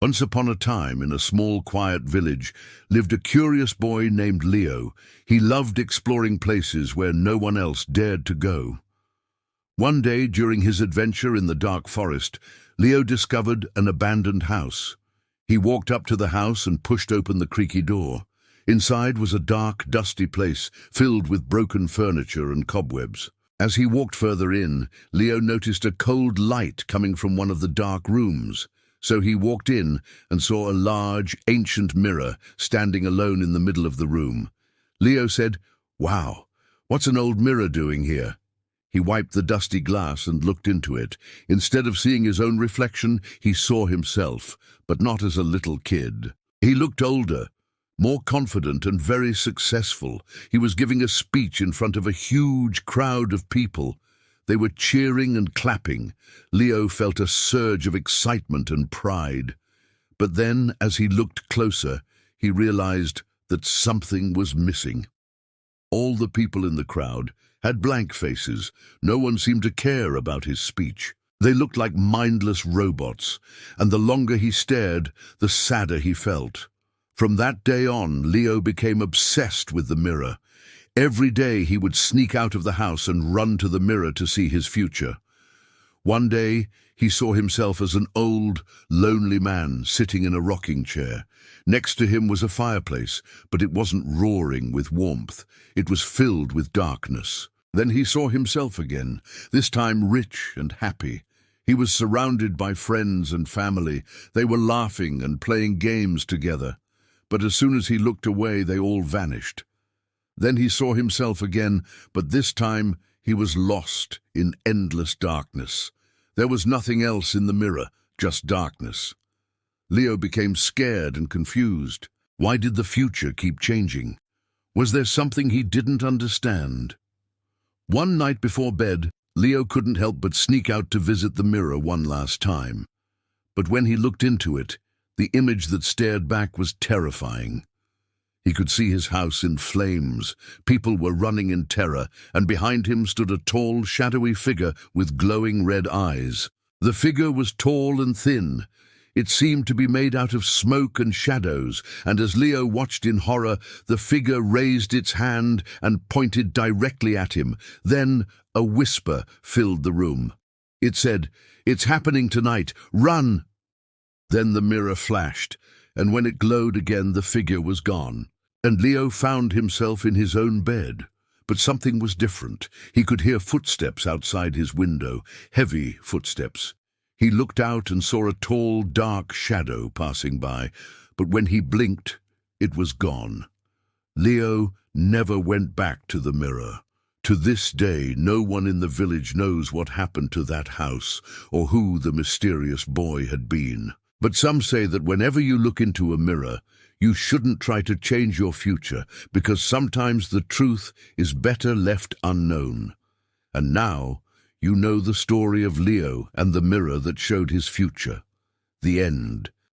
Once upon a time, in a small, quiet village, lived a curious boy named Leo. He loved exploring places where no one else dared to go. One day, during his adventure in the dark forest, Leo discovered an abandoned house. He walked up to the house and pushed open the creaky door. Inside was a dark, dusty place filled with broken furniture and cobwebs. As he walked further in, Leo noticed a cold light coming from one of the dark rooms. So he walked in and saw a large, ancient mirror standing alone in the middle of the room. Leo said, "Wow, what's an old mirror doing here?" He wiped the dusty glass and looked into it. Instead of seeing his own reflection, he saw himself, but not as a little kid. He looked older, more confident and very successful. He was giving a speech in front of a huge crowd of people. They were cheering and clapping. Leo felt a surge of excitement and pride. But then, as he looked closer, he realized that something was missing. All the people in the crowd had blank faces. No one seemed to care about his speech. They looked like mindless robots, and the longer he stared, the sadder he felt. From that day on, Leo became obsessed with the mirror. Every day he would sneak out of the house and run to the mirror to see his future. One day he saw himself as an old, lonely man sitting in a rocking chair. Next to him was a fireplace, but it wasn't roaring with warmth. It was filled with darkness. Then he saw himself again, this time rich and happy. He was surrounded by friends and family. They were laughing and playing games together. But as soon as he looked away, they all vanished. Then he saw himself again, but this time he was lost in endless darkness. There was nothing else in the mirror, just darkness. Leo became scared and confused. Why did the future keep changing? Was there something he didn't understand? One night before bed, Leo couldn't help but sneak out to visit the mirror one last time. But when he looked into it, the image that stared back was terrifying. He could see his house in flames. People were running in terror, and behind him stood a tall, shadowy figure with glowing red eyes. The figure was tall and thin. It seemed to be made out of smoke and shadows, and as Leo watched in horror, the figure raised its hand and pointed directly at him. Then a whisper filled the room. It said, "It's happening tonight. Run!" Then the mirror flashed, and when it glowed again, the figure was gone. And Leo found himself in his own bed. But something was different. He could hear footsteps outside his window, heavy footsteps. He looked out and saw a tall, dark shadow passing by, but when he blinked, it was gone. Leo never went back to the mirror. To this day, no one in the village knows what happened to that house or who the mysterious boy had been. But some say that whenever you look into a mirror, you shouldn't try to change your future, because sometimes the truth is better left unknown. And now, you know the story of Leo and the mirror that showed his future. The end.